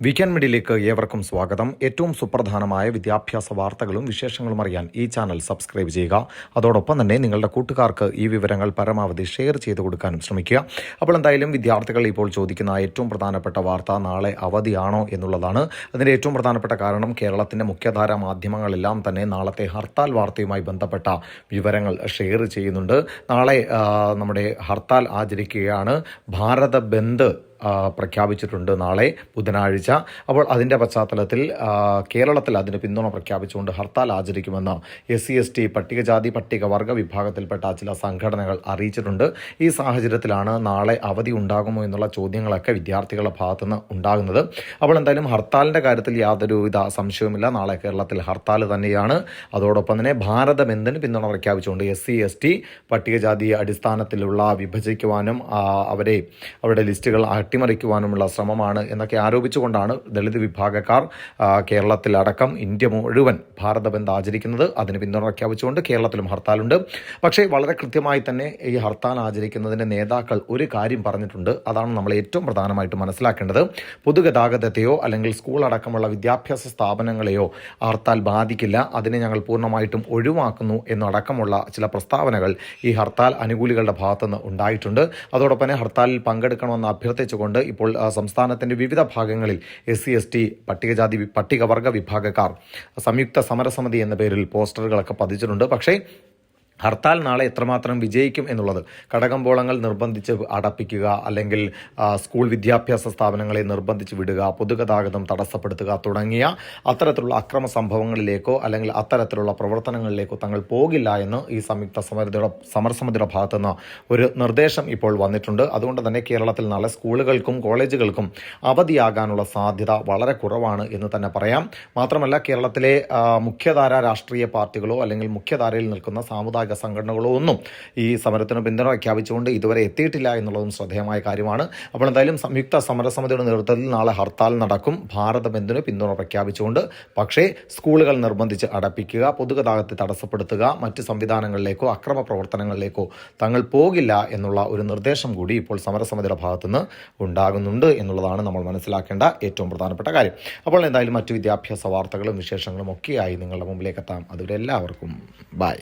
Weekend മീഡിയയിലേക്ക് ഏവർക്കും സ്വാഗതം. ഏറ്റവും സുപ്രധാനമായ വിദ്യാഭ്യാസ വാർത്തകളും വിശേഷങ്ങളും അറിയാൻ ഈ ചാനൽ സബ്സ്ക്രൈബ് ചെയ്യുക. അതോടൊപ്പം തന്നെ നിങ്ങളുടെ കൂട്ടുകാർക്ക് ഈ വിവരങ്ങൾ പരമാവധി ഷെയർ ചെയ്ത് കൊടുക്കാനും ശ്രമിക്കുക. അപ്പോൾ എന്തായാലും വിദ്യാർത്ഥികൾ ഇപ്പോൾ ചോദിക്കുന്ന ഏറ്റവും പ്രധാനപ്പെട്ട വാർത്ത നാളെ അവധിയാണോ എന്നുള്ളതാണ്. അതിൻ്റെ ഏറ്റവും പ്രധാനപ്പെട്ട കാരണം കേരളത്തിൻ്റെ മുഖ്യധാരാ മാധ്യമങ്ങളെല്ലാം തന്നെ നാളത്തെ ഹർത്താൽ വാർത്തയുമായി ബന്ധപ്പെട്ട വിവരങ്ങൾ ഷെയർ ചെയ്യുന്നുണ്ട്. നാളെ നമ്മുടെ ഹർത്താൽ ആചരിക്കുകയാണ്. ഭാരത ബന്ദ് പ്രഖ്യാപിച്ചിട്ടുണ്ട് നാളെ ബുധനാഴ്ച. അപ്പോൾ അതിൻ്റെ പശ്ചാത്തലത്തിൽ കേരളത്തിൽ അതിന് പിന്തുണ പ്രഖ്യാപിച്ചുകൊണ്ട് ഹർത്താൽ ആചരിക്കുമെന്ന് SC/ST പട്ടികജാതി പട്ടികവർഗ വിഭാഗത്തിൽപ്പെട്ട ചില സംഘടനകൾ അറിയിച്ചിട്ടുണ്ട്. ഈ സാഹചര്യത്തിലാണ് നാളെ അവധി ഉണ്ടാകുമോ എന്നുള്ള ചോദ്യങ്ങളൊക്കെ വിദ്യാർത്ഥികളുടെ ഭാഗത്തുനിന്ന് ഉണ്ടാകുന്നത്. അപ്പോൾ എന്തായാലും ഹർത്താലിൻ്റെ കാര്യത്തിൽ യാതൊരുവിധ സംശയവുമില്ല. നാളെ കേരളത്തിൽ ഹർത്താൽ തന്നെയാണ്. അതോടൊപ്പം തന്നെ ഭാരത ബന്ദിന് പിന്തുണ പ്രഖ്യാപിച്ചുകൊണ്ട് SC/ST പട്ടികജാതി അടിസ്ഥാനത്തിലുള്ള വിഭജിക്കുവാനും അവരുടെ ലിസ്റ്റുകൾ അട്ടിമറിക്കുവാനുമുള്ള ശ്രമമാണ് എന്നൊക്കെ ആരോപിച്ചുകൊണ്ടാണ് ദളിത് വിഭാഗക്കാർ കേരളത്തിലടക്കം ഇന്ത്യ മുഴുവൻ ഭാരത ബന്ദ് ആചരിക്കുന്നത്. അതിന് പിന്തുണ പ്രഖ്യാപിച്ചുകൊണ്ട് കേരളത്തിലും ഹർത്താലുണ്ട്. പക്ഷേ വളരെ കൃത്യമായി തന്നെ ഈ ഹർത്താൽ ആചരിക്കുന്നതിൻ്റെ നേതാക്കൾ ഒരു കാര്യം പറഞ്ഞിട്ടുണ്ട്. അതാണ് നമ്മൾ ഏറ്റവും പ്രധാനമായിട്ട് മനസ്സിലാക്കേണ്ടത്. പൊതുഗതാഗതത്തെയോ അല്ലെങ്കിൽ സ്കൂൾ അടക്കമുള്ള വിദ്യാഭ്യാസ സ്ഥാപനങ്ങളെയോ ഹർത്താൽ ബാധിക്കില്ല, അതിനെ ഞങ്ങൾ പൂർണ്ണമായിട്ടും ഒഴിവാക്കുന്നു എന്നടക്കമുള്ള ചില പ്രസ്താവനകൾ ഈ ഹർത്താൽ അനുകൂലികളുടെ ഭാഗത്തുനിന്ന് ഉണ്ടായിട്ടുണ്ട്. അതോടൊപ്പം തന്നെ ഹർത്താലിൽ പങ്കെടുക്കണമെന്ന് അഭ്യർത്ഥിച്ചുകൊണ്ട് ഇപ്പോൾ സംസ്ഥാനത്തിൻ്റെ വിവിധ ഭാഗങ്ങളിൽ SC/ST പട്ടികവർഗ വിഭാഗക്കാർ സംയുക്ത സമരസമിതി എന്ന പേരിൽ പോസ്റ്ററുകളൊക്കെ പതിച്ചിട്ടുണ്ട്. പക്ഷേ ഹർത്താൽ നാളെ എത്രമാത്രം വിജയിക്കും എന്നുള്ളത്, കടകമ്പോളങ്ങൾ നിർബന്ധിച്ച് അടപ്പിക്കുക, അല്ലെങ്കിൽ സ്കൂൾ വിദ്യാഭ്യാസ സ്ഥാപനങ്ങളെ നിർബന്ധിച്ച് വിടുക, പൊതുഗതാഗതം തടസ്സപ്പെടുത്തുക തുടങ്ങിയ അത്തരത്തിലുള്ള അക്രമ സംഭവങ്ങളിലേക്കോ അല്ലെങ്കിൽ അത്തരത്തിലുള്ള പ്രവർത്തനങ്ങളിലേക്കോ തങ്ങൾ പോകില്ല എന്ന് ഈ സംയുക്ത സമരസമിതിയുടെ ഭാഗത്തുനിന്ന് ഒരു നിർദ്ദേശം ഇപ്പോൾ വന്നിട്ടുണ്ട്. അതുകൊണ്ട് തന്നെ കേരളത്തിൽ നാളെ സ്കൂളുകൾക്കും കോളേജുകൾക്കും അവധിയാകാനുള്ള സാധ്യത വളരെ കുറവാണ് എന്ന് തന്നെ പറയാം. മാത്രമല്ല കേരളത്തിലെ മുഖ്യധാരാ രാഷ്ട്രീയ പാർട്ടികളോ അല്ലെങ്കിൽ മുഖ്യധാരയിൽ നിൽക്കുന്ന സാമുദായിക സംഘടനകളോ ഒന്നും ഈ സമരത്തിന് പിന്തുണ പ്രഖ്യാപിച്ചുകൊണ്ട് ഇതുവരെ എത്തിയിട്ടില്ല എന്നുള്ളതും ശ്രദ്ധേയമായ കാര്യമാണ്. അപ്പോൾ എന്തായാലും സംയുക്ത സമരസമിതിയുടെ നേതൃത്വത്തിൽ നാളെ ഹർത്താൽ നടക്കും, ഭാരത ബന്ദിന് പിന്തുണ പ്രഖ്യാപിച്ചുകൊണ്ട്. പക്ഷേ സ്കൂളുകൾ നിർബന്ധിച്ച് അടപ്പിക്കുക, പൊതുഗതാഗതത്തെ തടസ്സപ്പെടുത്തുക, മറ്റ് സംവിധാനങ്ങളിലേക്കോ അക്രമ പ്രവർത്തനങ്ങളിലേക്കോ തങ്ങൾ പോകില്ല എന്നുള്ള ഒരു നിർദ്ദേശം കൂടി ഇപ്പോൾ സമരസമിതിയുടെ ഭാഗത്തുനിന്ന് ഉണ്ടാകുന്നുണ്ട് എന്നുള്ളതാണ് നമ്മൾ മനസ്സിലാക്കേണ്ട ഏറ്റവും പ്രധാനപ്പെട്ട കാര്യം. അപ്പോൾ എന്തായാലും മറ്റു വിദ്യാഭ്യാസ വാർത്തകളും വിശേഷങ്ങളും ഒക്കെയായി നിങ്ങളുടെ മുമ്പിലേക്ക് എത്താം. അതുവരെ എല്ലാവർക്കും ബൈ.